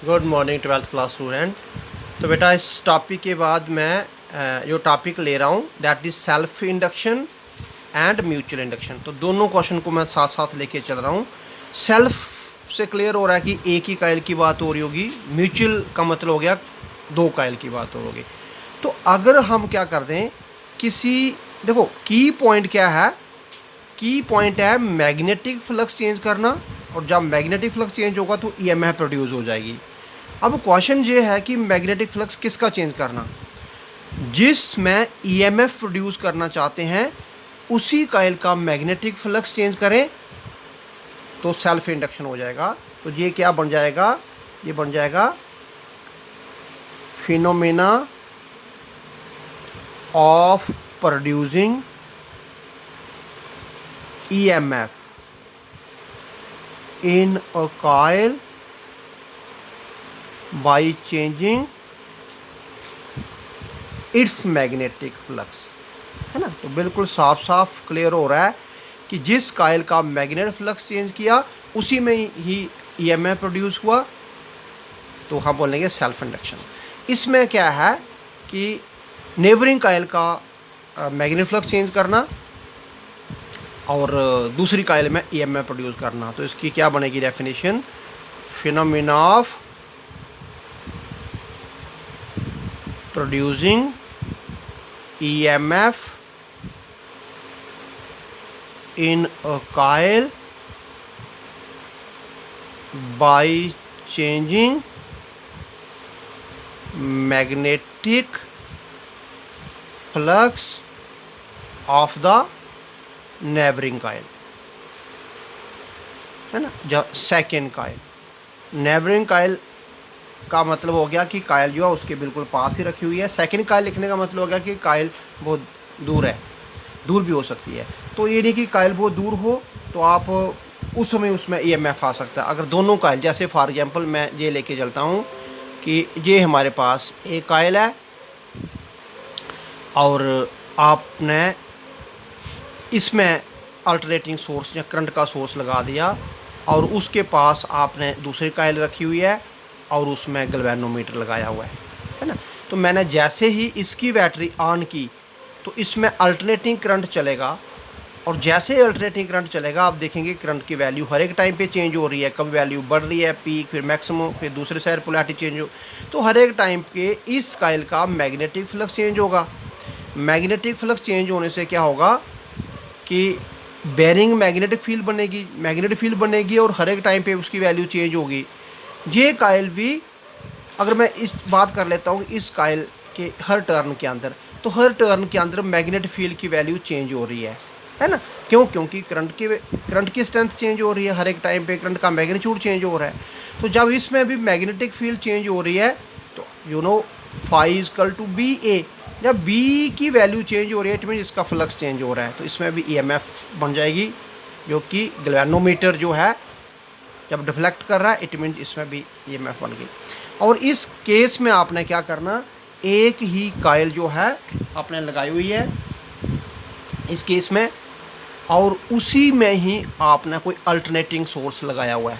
Good morning twelfth class student. तो बेटा इस टॉपिक के बाद मैं जो टॉपिक ले रहा हूँ that is self induction and mutual induction. तो दोनों क्वेश्चन को मैं साथ साथ लेके चल रहा हूँ। सेल्फ से क्लियर हो रहा है कि एक ही कायल की बात हो रही होगी, म्यूचुअल का मतलब हो गया दो कायल की बात हो होगी। तो अगर हम क्या कर दें किसी, देखो की पॉइंट क्या है, की पॉइंट है मैग्नेटिक फ्लक्स चेंज करना, और जब मैग्नेटिक फ्लक्स चेंज होगा तो ईएमएफ प्रोड्यूस हो जाएगी। अब क्वेश्चन ये है कि मैग्नेटिक फ्लक्स किसका चेंज करना, जिसमें ईएमएफ प्रोड्यूस करना चाहते हैं उसी कॉइल का मैग्नेटिक फ्लक्स चेंज करें तो सेल्फ इंडक्शन हो जाएगा। तो ये क्या बन जाएगा, ये बन जाएगा phenomena of producing EMF in a coil by changing it's magnetic flux, है ना। तो बिल्कुल साफ साफ क्लियर हो रहा है कि जिस कॉइल का मैग्नेटिक फ्लक्स चेंज किया उसी में ही ईएमएफ प्रोड्यूस हुआ, तो हम बोलेंगे सेल्फ इंडक्शन। इसमें क्या है कि नेबरिंग कॉइल का मैग्नेटिक फ्लक्स चेंज करना और दूसरी कॉइल में ईएमएफ प्रोड्यूस करना। तो इसकी क्या बनेगी definition, phenomena of producing EMF in a coil by changing magnetic flux of the neighboring coil, है ना। जब सेकेंड कायल, नेबरिंग कायल का मतलब हो गया कि कायल जो है उसके बिल्कुल पास ही रखी हुई है। सेकंड कायल लिखने का मतलब हो गया कि कायल बहुत दूर है, दूर भी हो सकती है। तो ये नहीं कि कायल बहुत दूर हो तो आप उस समय उसमें ईएमएफ आ सकता है। अगर दोनों कायल, जैसे फॉर एग्जांपल मैं ये लेके चलता हूँ कि ये हमारे पास एक कायल है और आपने इसमें अल्टरनेटिंग सोर्स या करंट का सोर्स लगा दिया और उसके पास आपने दूसरी कायल रखी हुई है और उसमें गैल्वेनोमीटर लगाया हुआ है ना। तो मैंने जैसे ही इसकी बैटरी ऑन की तो इसमें अल्टरनेटिंग करंट चलेगा, और जैसे ही अल्टरनेटिंग करंट चलेगा आप देखेंगे करंट की वैल्यू हर एक टाइम पे चेंज हो रही है। कभी वैल्यू बढ़ रही है पीक, फिर मैक्सिमम, फिर दूसरे साइड पोलैरिटी चेंज हो। तो हर एक टाइम पे इस कॉइल का मैग्नेटिक फ्लक्स चेंज होगा। मैग्नेटिक फ्लक्स चेंज होने से क्या होगा कि बेरिंग मैग्नेटिक फील्ड बनेगी, मैग्नेटिक फील्ड बनेगी और हर एक टाइम पे उसकी वैल्यू चेंज होगी। ये कायल भी, अगर मैं इस बात कर लेता हूँ इस कायल के हर टर्न के अंदर, तो हर टर्न के अंदर मैग्नेटिक फील्ड की वैल्यू चेंज हो रही है ना। क्यों? क्योंकि करंट की स्ट्रेंथ चेंज हो रही है, हर एक टाइम पे करंट का मैग्नीट्यूड चेंज हो रहा है। तो जब इसमें भी मैग्नेटिक फील्ड चेंज हो रही है तो you know phi equal to B A, जब बी की वैल्यू चेंज हो रही है इट मीन इसका फ्लक्स चेंज हो रहा है। तो इसमें भी ईएमएफ बन जाएगी, जो कि गैल्वेनोमीटर जो है जब डिफ्लेक्ट कर रहा है इट मीन इसमें भी ईएमएफ बन गई। और इस केस में आपने क्या करना, एक ही कायल जो है आपने लगाई हुई है इस केस में, और उसी में ही आपने कोई अल्टरनेटिंग सोर्स लगाया हुआ है।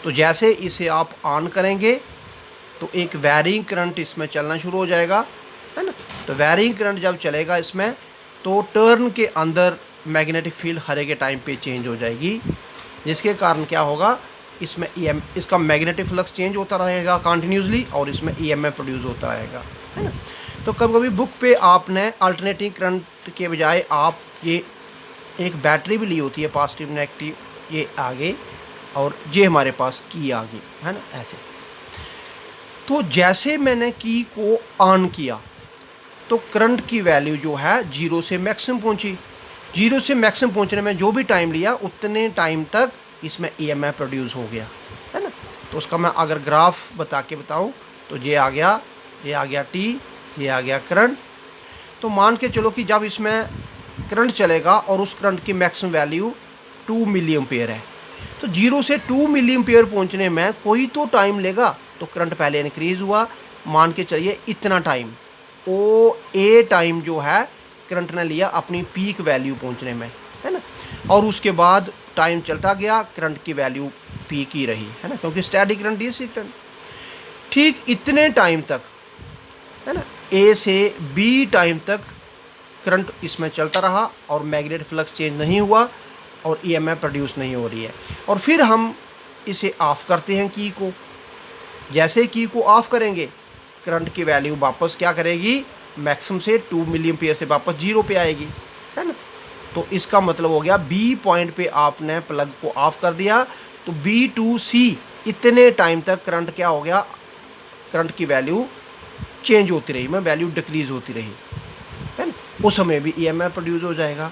तो जैसे इसे आप ऑन करेंगे तो एक वैरिंग करंट इसमें चलना शुरू हो जाएगा, है ना। तो वैरिंग करंट जब चलेगा इसमें तो टर्न के अंदर मैग्नेटिक फील्ड हर एक टाइम पे चेंज हो जाएगी, जिसके कारण क्या होगा इसमें इसका मैग्नेटिक फ्लक्स चेंज होता रहेगा कंटिन्यूसली और इसमें ईएमएफ प्रोड्यूस होता रहेगा, है ना। तो कभी कभी बुक पे आपने अल्टरनेटिंग करंट के बजाय आप ये एक बैटरी भी ली होती है, पॉजिटिव नेगेटिव, ये आगे और ये हमारे पास की आ गई, है ना, ऐसे। तो जैसे मैंने की को ऑन किया तो करंट की वैल्यू जो है जीरो से मैक्सिमम पहुंची। जीरो से मैक्सिमम पहुंचने में जो भी टाइम लिया उतने टाइम तक इसमें ईएमएफ प्रोड्यूस हो गया, है ना। तो उसका मैं अगर ग्राफ बता के बताऊं तो ये आ गया, ये आ गया टी, ये आ गया करंट। तो मान के चलो कि जब इसमें करंट चलेगा और उस करंट की मैक्सिमम वैल्यू 2 मिली एम्पेयर है, तो जीरो से 2 मिली एम्पेयर पहुँचने में कोई तो टाइम लेगा। तो करंट पहले इंक्रीज़ हुआ, मान के चलिए इतना टाइम, ओ ए टाइम जो है करंट ने लिया अपनी पीक वैल्यू पहुंचने में, है ना। और उसके बाद टाइम चलता गया, करंट की वैल्यू पीक ही रही, है ना, क्योंकि स्टैटिक करंट इसी करंट। ठीक इतने टाइम तक, है ना, ए से बी टाइम तक करंट इसमें चलता रहा और मैग्नेटिक फ्लक्स चेंज नहीं हुआ और ईएमएफ प्रोड्यूस नहीं हो रही है। और फिर हम इसे ऑफ करते हैं की को। जैसे की को ऑफ करेंगे, करंट की वैल्यू वापस क्या करेगी, मैक्सिमम से 2 मिली एम्पियर से वापस 0 पे आएगी, है ना। तो इसका मतलब हो गया बी पॉइंट पे आपने प्लग को ऑफ कर दिया, तो बी टू सी इतने टाइम तक करंट क्या हो गया, करंट की वैल्यू चेंज होती रही, में वैल्यू डिक्रीज होती रही, है ना। उस समय भी ईएमएफ प्रोड्यूस हो जाएगा।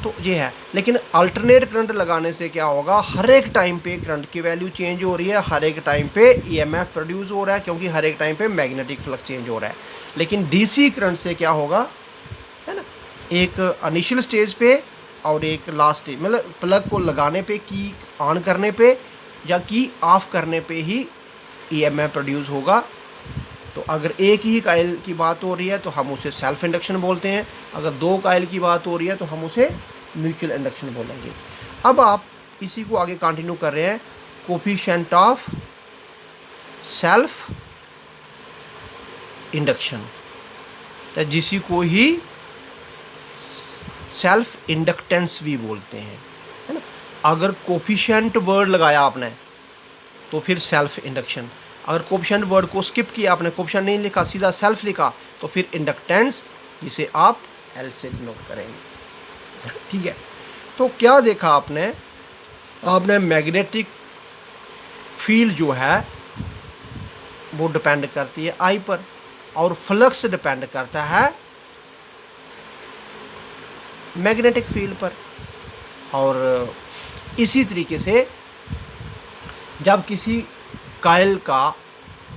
तो ये है। लेकिन अल्टरनेट करंट लगाने से क्या होगा, हर एक टाइम पे करंट की वैल्यू चेंज हो रही है, हर एक टाइम पे ईएमएफ प्रोड्यूस हो रहा है, क्योंकि हर एक टाइम पे मैग्नेटिक फ्लक्स चेंज हो रहा है। लेकिन डीसी करंट से क्या होगा, है ना, एक इनिशियल स्टेज पे और एक लास्ट स्टेज, मतलब प्लग को लगाने पे, की ऑन करने पे या की ऑफ करने पे ही ईएमएफ प्रोड्यूस होगा। तो अगर एक ही काइल की बात हो रही है तो हम उसे सेल्फ इंडक्शन बोलते हैं, अगर दो काइल की बात हो रही है तो हम उसे म्यूचुअल इंडक्शन बोलेंगे। अब आप इसी को आगे कंटिन्यू कर रहे हैं, कोफिशिएंट ऑफ सेल्फ इंडक्शन, तो जिसी को ही सेल्फ इंडक्टेंस भी बोलते हैं, है ना। अगर कोफिशिएंट वर्ड लगाया आपने तो फिर सेल्फ इंडक्शन, अगर कोफिशिएंट वर्ड को स्किप किया आपने, कोफिशिएंट नहीं लिखा, सीधा सेल्फ लिखा, तो फिर इंडक्टेंस, जिसे आप एल से नोट करेंगे, ठीक है। तो क्या देखा आपने, आपने मैग्नेटिक फील्ड जो है वो डिपेंड करती है आई पर, और फ्लक्स डिपेंड करता है मैग्नेटिक फील्ड पर। और इसी तरीके से जब किसी काइल का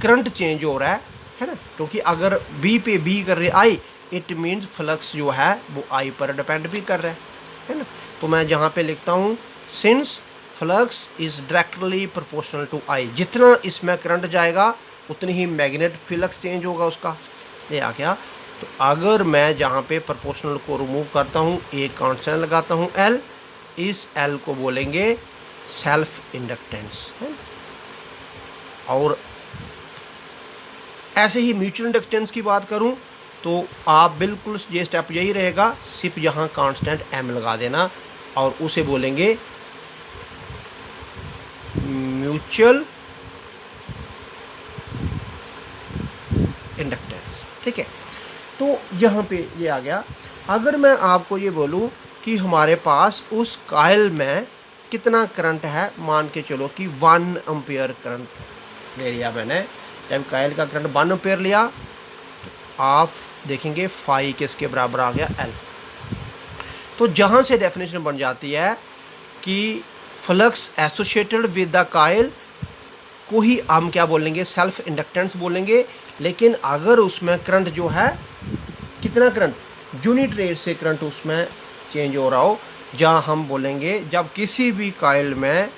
करंट चेंज हो रहा है ना, क्योंकि अगर बी पे बी कर रहे आई, इट मीन्स फ्लक्स जो है वो आई पर डिपेंड भी कर रहा है ना। तो मैं जहाँ पे लिखता हूँ, since flux is directly proportional to I, जितना इसमें करंट जाएगा उतनी ही मैग्नेट फ्लक्स चेंज होगा उसका, ये आ गया। तो अगर मैं जहाँ पे प्रोपोर्शनल को रिमूव करता हूँ, एक कांस्टेंट लगाता हूँ एल, इस एल को बोलेंगे सेल्फ इंडक्टेंस, है। और ऐसे ही म्यूचुअल इंडक्टेंस की बात करूं तो आप बिल्कुल ये स्टेप यही रहेगा, सिर्फ यहाँ कांस्टेंट एम लगा देना और उसे बोलेंगे म्यूचुअल इंडक्टेंस, ठीक है। तो यहाँ पे ये आ गया। अगर मैं आपको ये बोलूँ कि हमारे पास उस काइल में कितना करंट है, मान के चलो कि 1 एम्पियर करंट ले लिया मैंने, जब काइल का करंट 1 एम्पियर लिया तो आप देखेंगे फाई किसके बराबर आ गया, एल। तो जहाँ से डेफिनेशन बन जाती है कि flux associated with the Kyle को ही हम क्या बोलेंगे, सेल्फ इंडक्टेंस बोलेंगे। लेकिन अगर उसमें करंट जो है, कितना करंट, यूनिट रेट से करंट उसमें चेंज हो रहा हो, जहाँ हम बोलेंगे जब किसी भी काइल में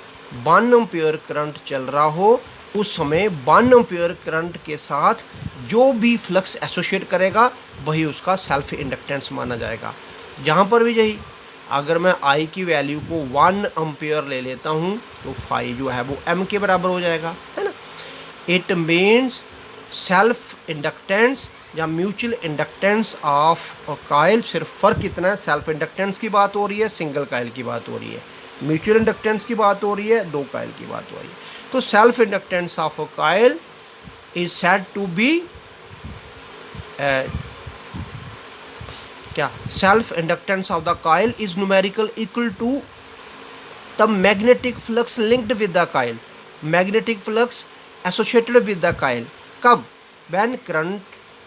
1 एम्पियर करंट चल रहा हो, उस समय 1 एम्पियर करंट के साथ जो भी फ्लक्स एसोसिएट करेगा वही उसका सेल्फ इंडक्टेंस माना जाएगा। यहाँ पर भी यही, अगर मैं आई की वैल्यू को 1 एम्पियर ले लेता हूँ तो फाई जो है वो एम के बराबर हो जाएगा, है ना। इट मीन्स सेल्फ इंडक्टेंस या mutual inductance of a Kyle, सिर्फ फ़र्क कितना है, सेल्फ इंडक्टेंस की बात हो रही है, सिंगल काइल की बात हो रही है, म्यूचुअल इंडक्टेंस की बात हो रही है, 2 काइल की बात हो रही है। तो self inductance of a coil is said to be क्या, self inductance of the coil is numerical equal to the magnetic flux linked with the coil, magnetic flux associated with the coil. कब, when current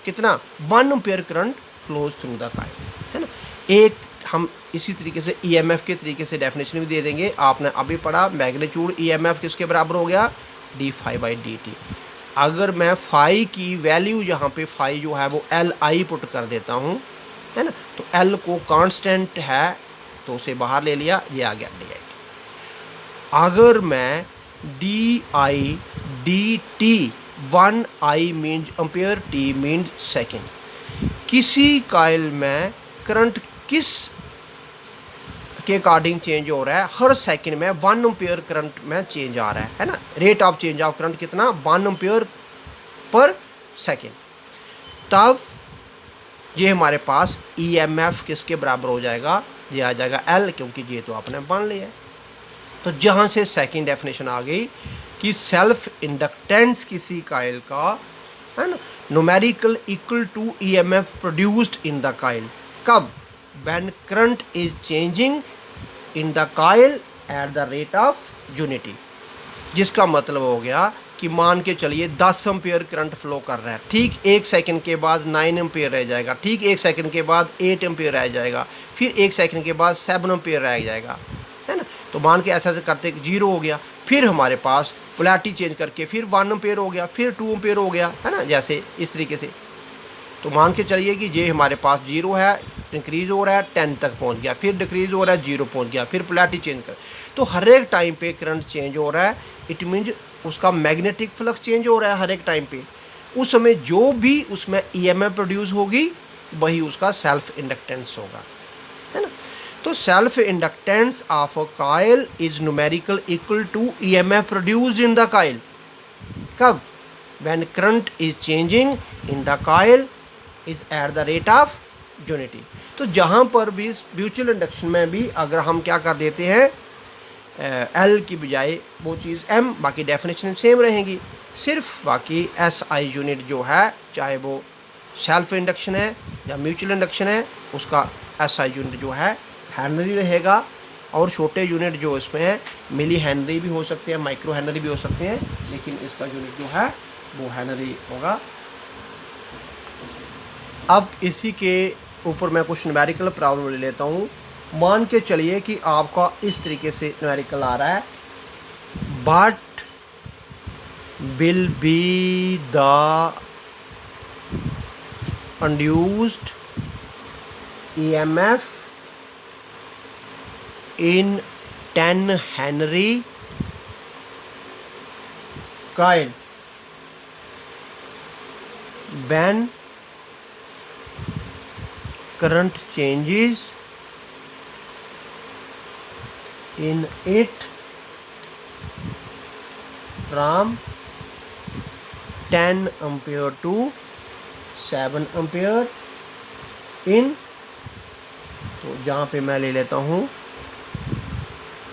कितना, 1 ampere current flows through the coil, है ना। एक हम इसी तरीके से ईएमएफ के तरीके से डेफिनेशन भी दे देंगे। आपने अभी पढ़ा मैग्नीट्यूड ईएमएफ किसके बराबर हो गया, D phi by D T. अगर मैं फाई की वैल्यू यहाँ पे फाई जो है वो एल आई पुट कर देता हूँ, है ना, तो एल को कांस्टेंट है तो उसे बाहर ले लिया, ये आ गया डी आई टी। अगर मैं D I D T, 1 I means ampere, T means second, किसी काइल में करंट किस के अकॉर्डिंग चेंज हो रहा है, हर सेकंड में 1 एम्पियर करंट में चेंज आ रहा है ना। Rate of change of current कितना, 1 एम्पियर पर सेकेंड। तब ये हमारे पास EMF किसके बराबर हो जाएगा, ये आ जाएगा L, क्योंकि ये तो आपने मान लिया है। तो जहाँ से सेकेंड डेफिनेशन आ गई कि सेल्फ इंडक्टेंस किसी कायल का, है ना, numerical equal to EMF produced in the coil. कब? When current is changing in the coil at the rate of unity. जिसका मतलब हो गया कि मान के चलिए 10 एम्पियर करंट फ्लो कर रहा है, ठीक 1 सेकंड के बाद 9 एम्पियर रह जाएगा, ठीक 1 सेकंड के बाद 8 एम्पियर रह जाएगा, फिर 1 सेकंड के बाद 7 एम्पियर रह जाएगा, है ना। तो मान के ऐसा ऐसे करते 0 हो गया, फिर हमारे पास पोलैरिटी चेंज करके फिर 1 एम्पियर हो गया, फिर 2 एम्पियर हो गया, है ना, जैसे इस तरीके से। तो मान के चलिए कि ये हमारे पास 0 है, इंक्रीज़ हो रहा है 10 तक पहुंच गया, फिर डिक्रीज़ हो रहा है 0 पहुंच गया, फिर पोलैरिटी चेंज कर। तो हर एक टाइम पे करंट चेंज हो रहा है, इट मीन्स उसका मैग्नेटिक फ्लक्स चेंज हो रहा है हर एक टाइम पे। उस समय जो भी उसमें EMF प्रोड्यूस होगी वही उसका सेल्फ इंडक्टेंस होगा, है ना। तो self inductance of a coil is numerical equal to EMF produced in the coil. कब? When current is changing in the coil is at the rate of unity. तो जहाँ पर भी म्यूचुअल इंडक्शन में भी अगर हम क्या कर देते हैं, L की बजाय वो चीज़ M, बाकी डेफिनेशन सेम रहेंगी, सिर्फ बाकी SI यूनिट जो है, चाहे वो सेल्फ इंडक्शन है या म्यूचुअल इंडक्शन है, उसका SI यूनिट जो है हेनरी रहेगा, और छोटे यूनिट जो इसमें है मिली हेनरी भी हो सकते हैं, माइक्रो हेनरी भी हो सकते हैं, लेकिन इसका यूनिट जो है वो हेनरी होगा। अब इसी के ऊपर मैं कुछ न्यूमेरिकल प्रॉब्लम ले लेता हूँ। मान के चलिए कि आपका इस तरीके से न्यूमेरिकल आ रहा है, but will be the induced EMF in 10 Henry coil when current changes in it from 10 ampere to 7 ampere in, तो जहाँ पे मैं ले लेता हूँ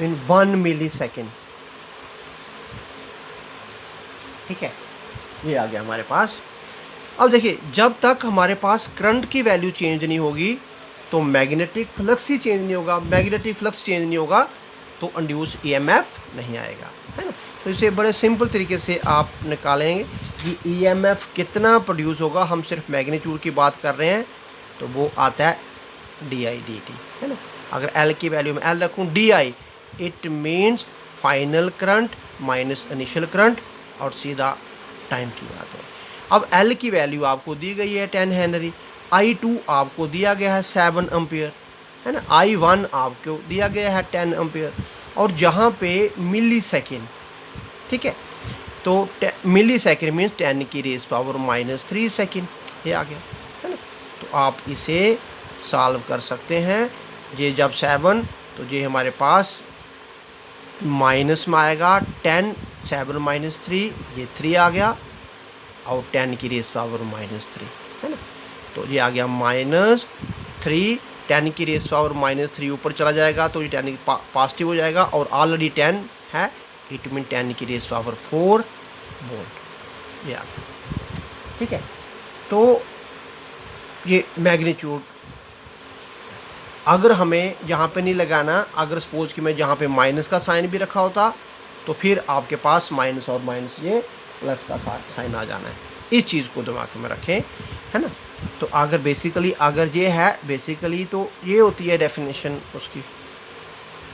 इन 1 मिली सेकेंड। ठीक है, ये आ गया हमारे पास। अब देखिए, जब तक हमारे पास करंट की वैल्यू चेंज नहीं होगी तो मैग्नेटिक फ्लक्स ही चेंज नहीं होगा, मैग्नेटिक फ्लक्स चेंज नहीं होगा तो इंड्यूस EMF नहीं आएगा, है ना। तो इसे बड़े सिंपल तरीके से आप निकालेंगे कि EMF कितना प्रोड्यूस होगा। हम सिर्फ मैग्नीट्यूड की बात कर रहे हैं, तो वो आता है DI/dt, है ना। अगर L की वैल्यू में L रखूँ DI, it means final current minus initial current, और सीधा टाइम की बात है। अब L की वैल्यू आपको दी गई है 10 हेनरी, I2 आपको दिया गया है 7 एम्पियर, है ना, I1 आपको दिया गया है 10 एम्पियर, और जहाँ पे मिली सेकेंड, ठीक है, तो मिली सेकेंड मीन्स 10 की रेज़ पावर -3 सेकेंड, ये आ गया, है ना। तो आप इसे सॉल्व कर सकते हैं। ये जब 7, तो ये हमारे पास माइनस में आएगा 10, 7 - 3, ये 3 आ गया, और 10 की रेज़ पावर -3, है ना। तो ये आ गया -3, 10 की रेज़ पावर -3 ऊपर चला जाएगा तो ये 10 पॉजिटिव हो जाएगा, और ऑलरेडी 10 है, इट मीन 10 की रेज़ पावर 4 वोल्ट, ये आ गया। ठीक है, तो ये मैग्नीट्यूड अगर हमें यहाँ पे नहीं लगाना, अगर सपोज कि मैं जहाँ पे माइनस का साइन भी रखा होता तो फिर आपके पास माइनस और माइनस ये प्लस का साइन आ जाना है। इस चीज़ को दिमाग में रखें, है ना। तो अगर बेसिकली अगर ये है बेसिकली तो ये होती है डेफिनेशन उसकी,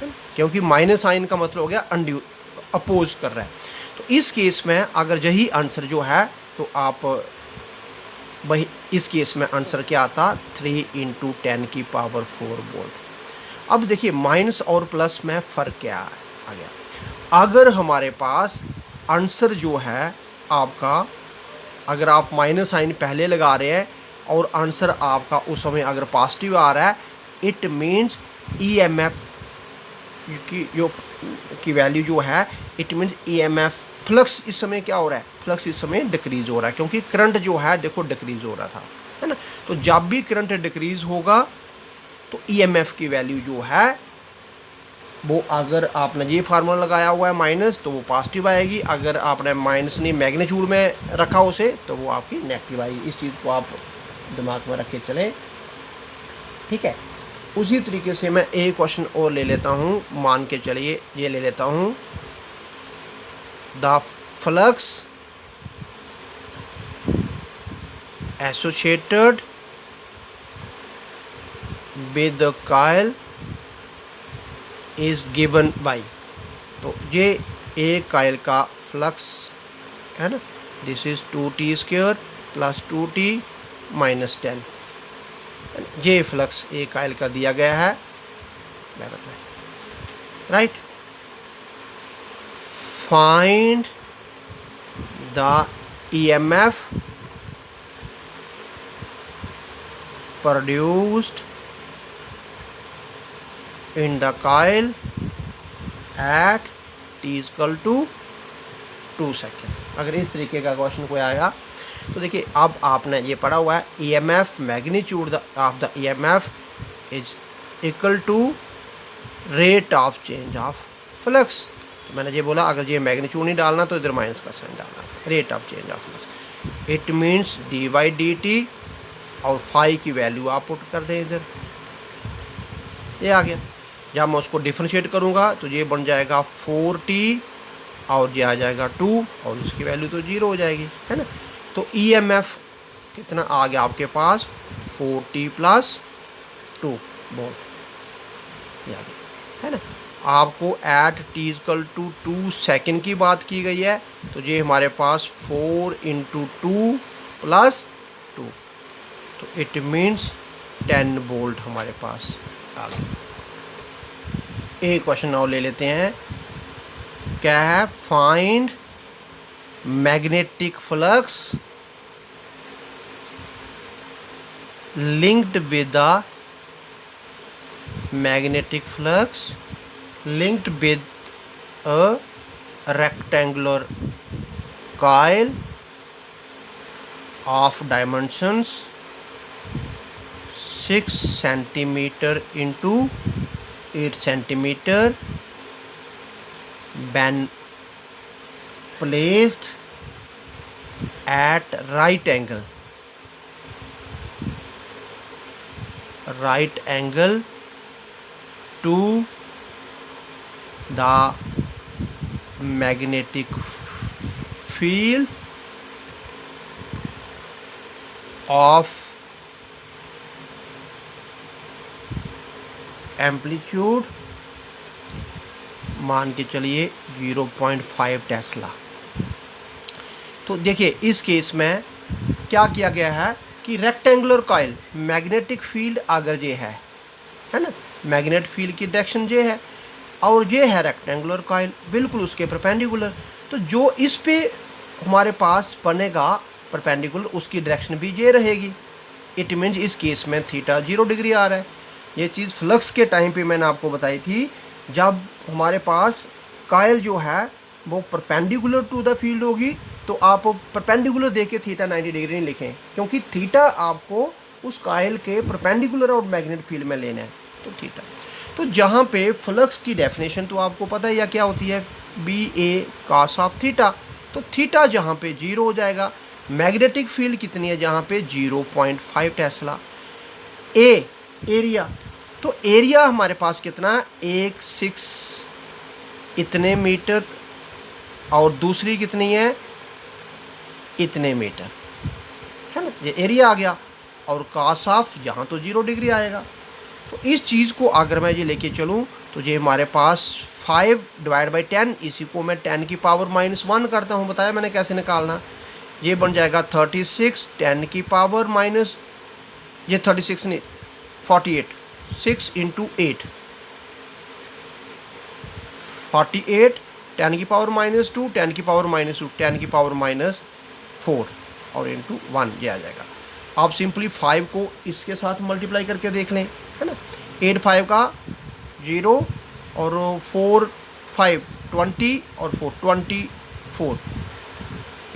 है ना? क्योंकि माइनस साइन का मतलब हो गया अपोज कर रहा है। तो इस केस में अगर यही आंसर जो है तो आप वही, इस केस में आंसर क्या आता 3 × 10 की पावर 4 वोल्ट। अब देखिए माइनस और प्लस में फ़र्क क्या आ गया। अगर हमारे पास आंसर जो है आपका, अगर आप माइनस साइन पहले लगा रहे हैं और आंसर आपका उस समय अगर पॉजिटिव आ रहा है, इट मीन्स EMF की वैल्यू जो है, इट मीन्स EMF फ्लक्स इस समय क्या हो रहा है, फ्लक्स इस समय डिक्रीज हो रहा है, क्योंकि करंट जो है देखो डिक्रीज हो रहा था, है ना। तो जब भी करंट डिक्रीज होगा तो EMF की वैल्यू जो है वो, अगर आपने ये फार्मूला लगाया हुआ है माइनस, तो वो पॉजिटिव आएगी, अगर आपने माइनस नहीं मैग्नीट्यूड में रखा उसे, तो वो आपकी नेगेटिव आएगी। इस चीज़ को आप दिमाग में रख के चलें, ठीक है। उसी तरीके से मैं एक क्वेश्चन और ले लेता हूँ, मान के चलिए ये ले लेता हूँ, the flux associated with the coil is given by. तो ये एक कॉइल का फ्लक्स है ना, this is 2t² plus 2t minus 10, ये फ्लक्स एक कॉइल का दिया गया है, right. Find the EMF produced in the coil at t equal to 2 second. अगर इस तरीके का क्वेश्चन कोई आएगा तो देखिए, अब आपने ये पढ़ा हुआ है EMF magnitude of the EMF is equal to rate of change of flux. तो मैंने ये बोला, अगर ये मैग्नीट्यूड नहीं डालना तो इधर माइनस का साइन डालना, rate of change of flux, it means d/dt, और फाई की वैल्यू आप पुट कर दें इधर, ये आ गया। जब मैं उसको डिफ्रेंशिएट करूँगा तो ये बन जाएगा 4t, और ये आ जाएगा 2, और इसकी वैल्यू तो 0 हो जाएगी, है ना। तो EMF कितना आ गया आपके पास, 4t प्लस 2 वोल्ट, ये आ गया, है ना। आपको एट t = 2 सेकेंड की बात की गई है, तो ये हमारे पास 4 × 2 + 2, तो इट मीन्स 10 वोल्ट हमारे पास आ गया। एक क्वेश्चन और ले लेते हैं, क्या है, find magnetic flux linked with the magnetic flux linked with a rectangular coil of dimensions 6 centimeter into 8 centimeter when placed at right angle to the magnetic field of amplitude मान के चलिए 0.5 टेस्ला। तो देखिए इस केस में क्या किया गया है कि रेक्टेंगुलर कॉइल, मैग्नेटिक फील्ड अगर ये है ना, मैग्नेट फील्ड की डायरेक्शन ये है, और ये है रेक्टेंगुलर कॉइल बिल्कुल उसके परपेंडिकुलर, तो जो इस पे हमारे पास बनेगा परपेंडिकुलर, उसकी डायरेक्शन भी ये रहेगी। इट मीन्स इस केस में थीटा 0 डिग्री आ रहा है। ये चीज़ फ्लक्स के टाइम पे मैंने आपको बताई थी, जब हमारे पास कॉइल जो है वो परपेंडिकुलर टू द फील्ड होगी, तो आप परपेंडिकुलर देके थीटा 90 डिग्री नहीं लिखें, क्योंकि थीटा आपको उस कॉइल के परपेंडिकुलर और मैग्नेट फील्ड में लेना है, तो थीटा। तो जहाँ पे फ्लक्स की डेफिनेशन तो आपको पता है या क्या होती है, BA cos ऑफ थीटा, तो थीटा जहाँ पे 0 हो जाएगा। मैग्नेटिक फील्ड कितनी है जहाँ पे, 0.5 टेस्ला। एरिया, तो एरिया हमारे पास कितना है, 1/6 इतने मीटर, और दूसरी कितनी है, इतने मीटर, है ना, ये एरिया आ गया। और cos ऑफ यहाँ तो 0 डिग्री आएगा। तो इस चीज़ को अगर मैं ये लेके चलूँ तो ये हमारे पास 5/10, इसी को मैं 10⁻⁻1 करता हूँ, बताया मैंने कैसे निकालना। ये बन जाएगा 36 10⁻⁻, ये 36 नहीं 48, 6 × 8 48, 10⁻⁻2 10⁻⁻2 10⁻⁻4 और इंटू 1 ये आ जाएगा। आप सिंपली 5 को इसके साथ मल्टीप्लाई करके देख लें, है ना। 8 5 का 0, और 4 5 20 और 4 24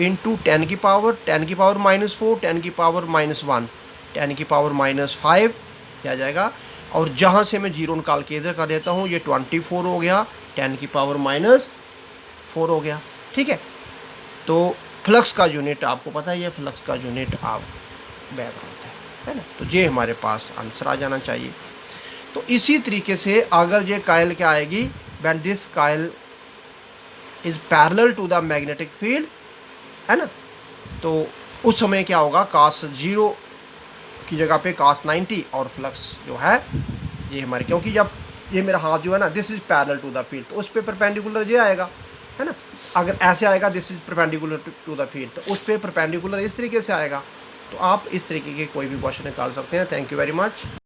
इंटू 10 की पावर -4, 10 की पावर -1, 10 की पावर -5 क्या जाएगा। और जहाँ से मैं जीरो निकाल के इधर कर देता हूँ, ये 24 हो गया, 10 की पावर -4 हो गया। ठीक है, तो फ्लक्स का यूनिट आपको पता ही है, फ्लक्स का यूनिट आप बैकग्राउंड है ना। तो ये हमारे पास आंसर आ जाना चाहिए। तो इसी तरीके से अगर ये कायल क्या आएगी, when this coil is parallel to the magnetic field, है ना, तो उस समय क्या होगा, कास 0 की जगह पे कास 90 और फ्लक्स जो है ये हमारे, क्योंकि जब ये मेरा हाथ जो है ना, this is parallel to the field, तो उस पर परपेंडिकुलर ये आएगा, है ना। अगर ऐसे आएगा this is perpendicular to the field, तो उस पर परपेंडिकुलर इस तरीके से आएगा। तो आप इस तरीके के कोई भी क्वेश्चन निकाल सकते हैं। Thank you very much.